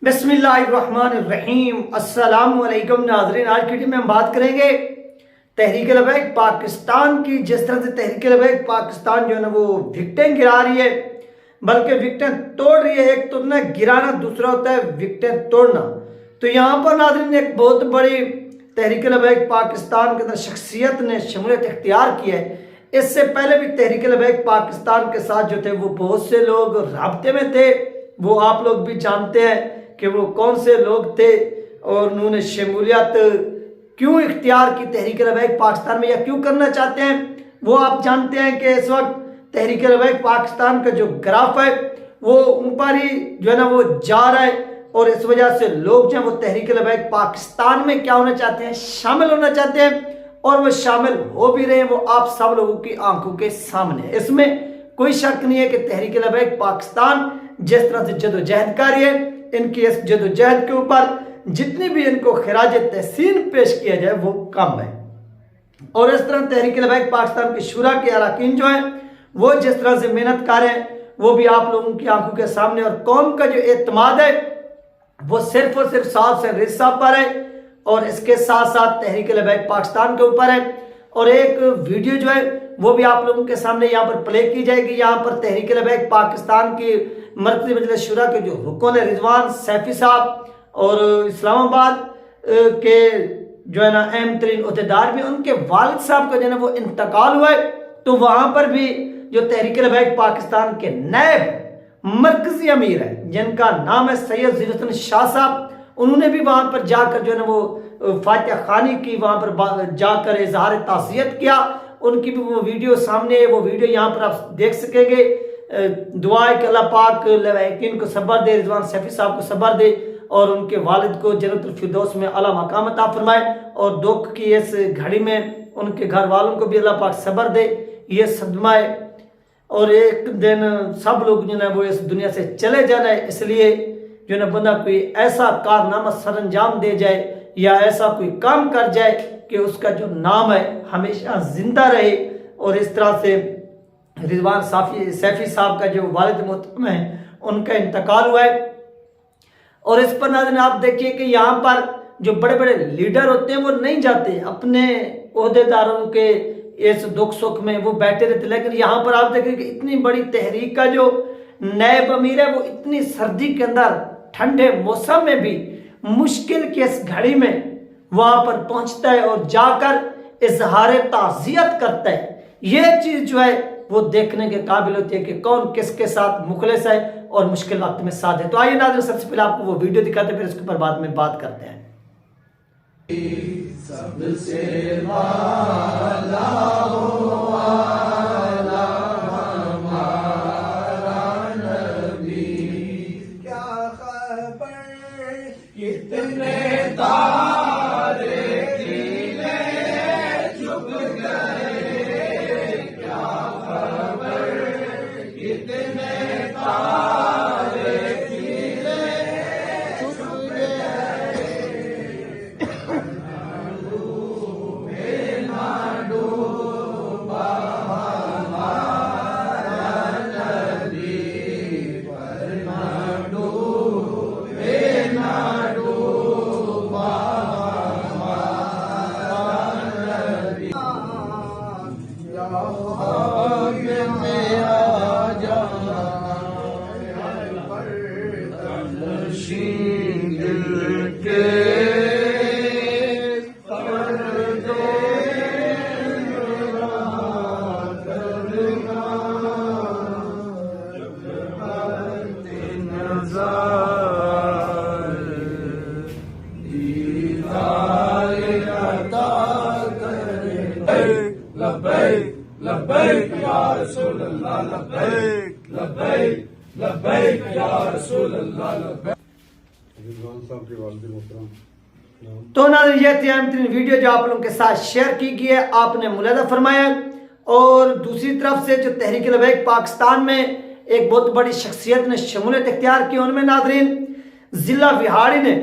बिस्मिल्लाहिर्रहमानिर्रहीम। अस्सलाम वालेकुम नाज़रीन। आज की वीडियो में हम बात करेंगे तहरीक लबैक पाकिस्तान की। जिस तरह से तहरीक लबैक पाकिस्तान जो है ना वो विकटें गिरा रही है, बल्कि विकटें तोड़ रही है। एक तो ना गिराना, दूसरा होता है विकटें तोड़ना। तो यहाँ पर नाज़रीन एक बहुत बड़ी तहरीक लबैक पाकिस्तान के अंदर शख्सियत ने शमूलियत इख्तियार की है। इससे पहले भी तहरीक लबैक पाकिस्तान के साथ जो थे वो बहुत से लोग राब्ते में थे। वो आप लोग भी जानते हैं कि वो कौन से लोग थे और उन्होंने शमूलियत क्यों इख्तियार की तहरीक लबैक पाकिस्तान में, या क्यों करना चाहते हैं। वो आप जानते हैं कि इस वक्त तहरीक लबैक पाकिस्तान का जो ग्राफ है वो ऊपर ही जो है ना वो जा रहा है, और इस वजह से लोग जो है वो तहरीक लबैक पाकिस्तान में क्या होना चाहते हैं, शामिल होना चाहते हैं, और वो शामिल हो भी रहे हैं। वो आप सब लोगों की आंखों के सामने है। इसमें कोई शक नहीं है कि तहरीक लबैक पाकिस्तान जिस तरह से जदोजहद कर रही है, इनकी इस जदोजहद के ऊपर जितनी भी इनको खिराज तहसीन पेश किया जाए वो कम है। और इस तरह तहरीक लबैक पाकिस्तान के शुरा के अरकान जो है वो जिस तरह से मेहनत कर रहे हैं वो भी आप लोगों की आंखों के सामने। और कौम का जो एतमाद है वो सिर्फ और सिर्फ साहब से रिज साहब पर है, और इसके साथ साथ तहरीक लबैक पाकिस्तान के ऊपर है। और एक वीडियो जो है वो भी आप लोगों के सामने यहाँ पर प्ले की जाएगी। यहाँ पर तहरीक लबैक पाकिस्तान की मरकज़ी मजलिस शुरा के जो रुकन है रिजवान सैफी साहब, और इस्लामाबाद के जो है ना अहम तरीन अहदेदार भी, उनके वालिद साहब का जो है ना वो इंतकाल हुआ है। तो वहां पर भी जो तहरीक लबैक पाकिस्तान के नायब मरकजी अमीर है जिनका नाम है सैयद ज़ीरुद्दीन शाह साहब, उन्होंने भी वहां पर जाकर जो है ना वो फातिहा खानी की, वहां पर जाकर इजहार ताज़ियत किया। उनकी भी वो वीडियो सामने है। वो वीडियो यहाँ पर आप देख सकेंगे। दुआ है कि अल्लाह पाक लवाकिन को सब्र दे, रिजवान सैफी साहब को सब्र दे, और उनके वालिद को जन्नतुल फिरदौस में आला मकाम अता फरमाए। और दुख की इस घड़ी में उनके घर वालों को भी अल्लाह पाक सब्र दे। ये सदमा है, और एक दिन सब लोग जो है वो इस दुनिया से चले जाना है। इसलिए जो है ना बंदा कोई ऐसा कारनामा सरअंजाम दे जाए या ऐसा कोई काम कर जाए कि उसका जो नाम है हमेशा जिंदा रहे। और इस तरह से रिजवान सैफी साहब का जो वालिद मोहतरम है उनका इंतकाल हुआ है। और इस पर नाज़रीन आप देखिए कि यहाँ पर जो बड़े बड़े लीडर होते हैं वो नहीं जाते अपने ओहदेदारों के इस दुख सुख में, वो बैठे रहते। लेकिन यहाँ पर आप देखिए कि इतनी बड़ी तहरीक का जो नायब अमीर है वो इतनी सर्दी के अंदर ठंडे मौसम में भी मुश्किल की इस घड़ी में वहां पर पहुंचता है और जाकर इजहार ताज़ियत करता है। यह चीज जो है वो देखने के काबिल होती है कि कौन किसके साथ मुखलिस है और मुश्किल वक्त में साथ है। तो आइए नाज़रीन सबसे पहले आपको वो वीडियो दिखाते हैं, फिर इसके ऊपर बाद में बात करते हैं। सबसे वाला हो आला हमारा नबी, क्या खबर कितने तारे खिले चुप गए, क्या खबर कितने तारे खिले चुप गए, लब्बैक लब्बैक या रसूल अल्लाह, लब्बैक लब्बैक लब्बैक या रसूल अल्लाह, लब्बैक। तो नाज़रीन ये थी अहम तरीन वीडियो जो आप लोगों के साथ शेयर की गई है, आपने मुलाहिजा फरमाया। और दूसरी तरफ से जो तहरीक लबैक पाकिस्तान में एक बहुत बड़ी शख्सियत ने शमूलियत इख्तियार की, उनमें नाज़रीन जिला विहाड़ी ने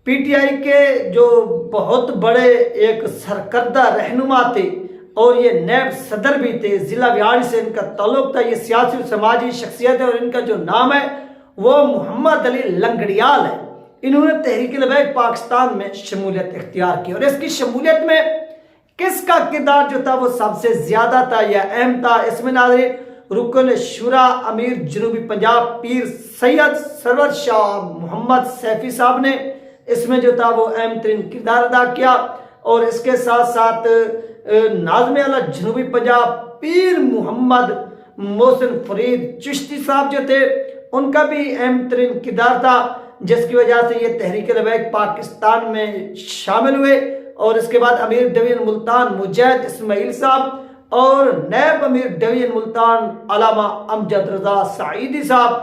पीटीआई के जो बहुत बड़े एक सरकर्दा रहनुमा थे और ये नैब सदर भी थे, जिला विहाड़ी से इनका ताल्लुक था। ये सियासी और समाजी शख्सियत है और इनका जो नाम है वो मोहम्मद अली लंगड़ियाल है। इन्होंने तहरीक लबैक पाकिस्तान में शमूलियत इख्तियार की और इसकी शमूलियत में किसका किरदार जो था वो सबसे ज्यादा था या अहम था, इसमें नाज़रीन रुकन शुरा अमीर जनूबी पंजाब पीर सैयद सरवर शाह मोहम्मद सैफी साहब ने इसमें जो था वो अहम तरीन किरदार अदा किया। और इसके साथ साथ नाज़िम आला जनूबी पंजाब पीर मोहम्मद मोहसिन फरीद चिश्ती साहब जो थे उनका भी अहम तरीन किरदार था, जिसकी वजह से ये तहरीक लबैक पाकिस्तान में शामिल हुए। और इसके बाद अमीर डिवीजन मुल्तान मुजैद इस्माइल साहब और नैब अमीर डिवीजन मुल्तान अलामा अमजद रजा सईदी साहब,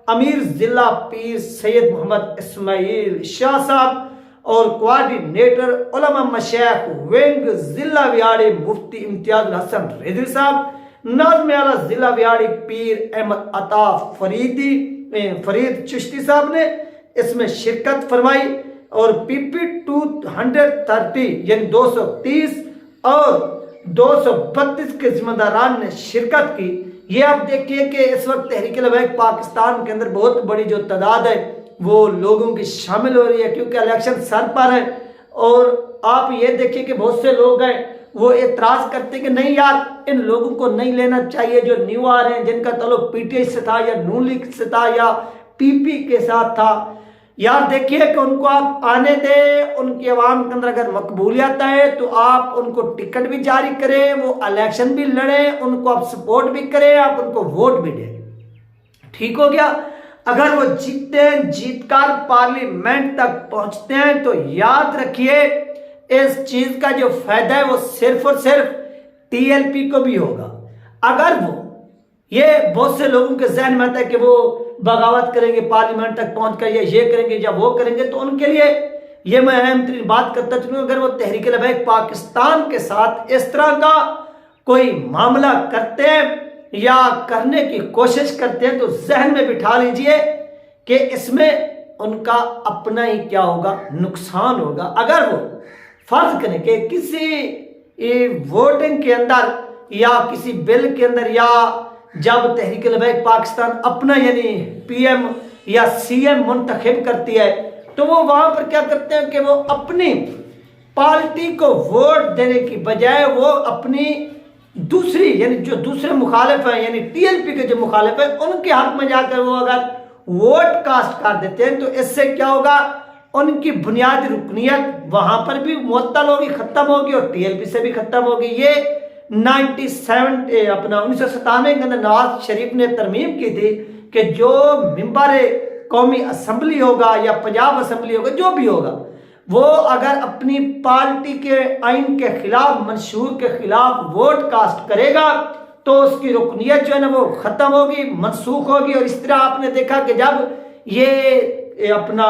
अमीर जिला पीर सैयद मोहम्मद इस्माइल शाह साहब और कोऑर्डिनेटर उलमा मशैख विंग जिला विहाड़ी मुफ्ती इम्तियाज हसन रिजवी साहब, नाज़िम आला जिला विहाड़ी पीर अहमद अता फरीद चिश्ती साहब ने इसमें शिरकत फरमाई। और PP 230 यानी 230 और 232 के जिम्मेदारान ने शिरकत की। ये आप देखिए कि इस वक्त तहरीक लबैक पाकिस्तान के अंदर बहुत बड़ी जो तादाद है वो लोगों की शामिल हो रही है, क्योंकि इलेक्शन सर पर है। और आप ये देखिए कि बहुत से लोग हैं वो एतराज करते कि नहीं यार इन लोगों को नहीं लेना चाहिए जो न्यू आ रहे हैं, जिनका ताल्लुक PTI से था या नून लीग से था या PP के साथ था। यार देखिए कि उनको आप आने दें, उनकी आवाम के अंदर अगर मकबूलियत है तो आप उनको टिकट भी जारी करें, वो इलेक्शन भी लड़ें, उनको आप सपोर्ट भी करें, आप उनको वोट भी दें। ठीक हो गया। अगर वो जीतते हैं, जीतकर पार्लियामेंट तक पहुंचते हैं, तो याद रखिए इस चीज का जो फायदा है वो सिर्फ और सिर्फ TLP को भी होगा। अगर वो ये बहुत से लोगों के जहन में आता है कि वो बगावत करेंगे पार्लियामेंट तक पहुंचकर या ये करेंगे या वो करेंगे, तो उनके लिए ये मैं अहम तरीन बात करता चलूँ, अगर वो तहरीक लबैक पाकिस्तान के साथ इस तरह का कोई मामला करते हैं या करने की कोशिश करते हैं तो जहन में बिठा लीजिए कि इसमें उनका अपना ही क्या होगा, नुकसान होगा। अगर वो फर्ज करें कि किसी वोटिंग के अंदर या किसी बिल के अंदर या जब तहरीक लबैक पाकिस्तान अपना यानी PM या CM मुंतखब करती है तो वो वहां पर क्या करते हैं कि वो अपनी पार्टी को वोट देने की बजाय वो अपनी दूसरी यानी जो दूसरे मुखालिफ हैं यानी TLP के जो मुखालिफ हैं उनके हक में जाकर वो अगर वोट कास्ट कर देते हैं तो इससे क्या होगा, उनकी बुनियादी रुकनियत वहां पर भी मुअत्तल होगी, खत्म होगी और TLP से भी खत्म होगी। ये 1997 के अंदर नवाज शरीफ ने तरमीम की थी कि जो मिंबर कौमी असम्बली होगा या पंजाब असम्बली होगा जो भी होगा, वो अगर अपनी पार्टी के आइन के खिलाफ मंशूर के खिलाफ वोट कास्ट करेगा तो उसकी रुकनियत जो है ना वो खत्म होगी, मनसूख होगी। और इस तरह आपने देखा कि जब ये अपना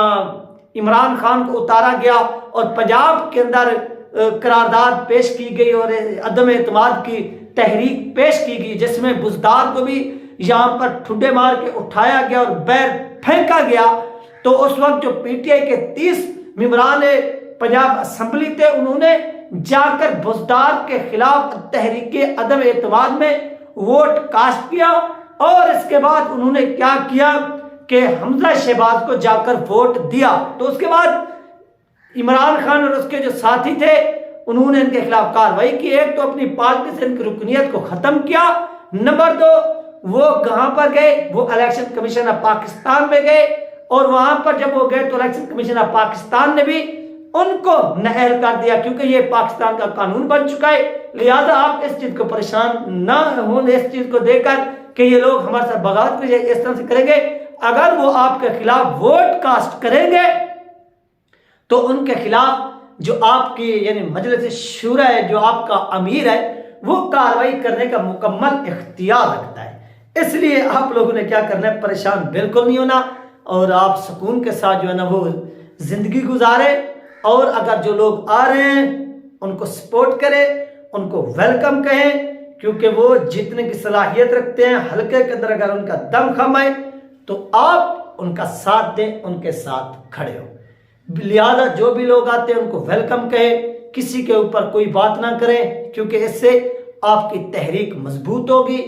इमरान खान को उतारा गया और पंजाब के अंदर करारदाद पेश की गई और अदम एतमाद की तहरीक पेश की गई जिसमें बुजदार को भी यहाँ पर ठुड्डे मार के उठाया गया और बैर फेंका गया, तो उस वक्त जो PTI के 30 मेंबरान पंजाब असम्बली थे उन्होंने जाकर बुजदार के खिलाफ तहरीक अदम एतमाद में वोट कास्ट किया। और इसके बाद उन्होंने क्या किया कि हमजा शहबाज को जाकर वोट दिया। तो उसके बाद इमरान खान और उसके जो साथी थे उन्होंने इनके खिलाफ कार्रवाई की। एक तो अपनी पार्टी से इनकी रुकनियत को खत्म किया, नंबर 2 वो कहां पर गए, वो इलेक्शन कमीशन ऑफ पाकिस्तान में गए और वहां पर जब वो गए तो इलेक्शन कमीशन ऑफ पाकिस्तान ने भी उनको नहल कर दिया, क्योंकि ये पाकिस्तान का कानून बन चुका है। लिहाजा आप इस चीज को परेशान ना हो, इस चीज को देखकर कि ये लोग हमारे साथ बगावत इस तरह से करेंगे। अगर वो आपके खिलाफ वोट कास्ट करेंगे तो उनके खिलाफ जो आपकी यानी मजलिस शूरा है, जो आपका अमीर है, वो कार्रवाई करने का मुकम्मल इख्तियार रखता है। इसलिए आप लोगों ने क्या करना है, परेशान बिल्कुल नहीं होना और आप सुकून के साथ जो है ना वो जिंदगी गुजारे। और अगर जो लोग आ रहे हैं उनको सपोर्ट करें, उनको वेलकम कहें, क्योंकि वो जीतने की सलाहियत रखते हैं। हल्के के अंदर अगर उनका दम खम है तो आप उनका साथ दें, उनके साथ खड़े हो। लिहाजा जो भी लोग आते हैं उनको वेलकम कहें, किसी के ऊपर कोई बात ना करें, क्योंकि इससे आपकी तहरीक मजबूत होगी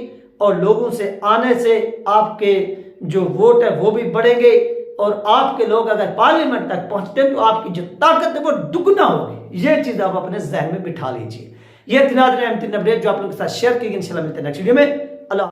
और लोगों से आने से आपके जो वोट है वो भी बढ़ेंगे और आपके लोग अगर पार्लियामेंट तक पहुंचते हैं तो आपकी जो ताकत है वो दुगना होगी। ये चीज आप अपने जहन में बिठा लीजिए। ये दिन अपडेट जो आप लोगों के साथ शेयर की, इंशाल्लाह मिलते हैं नेक्स्ट वीडियो में।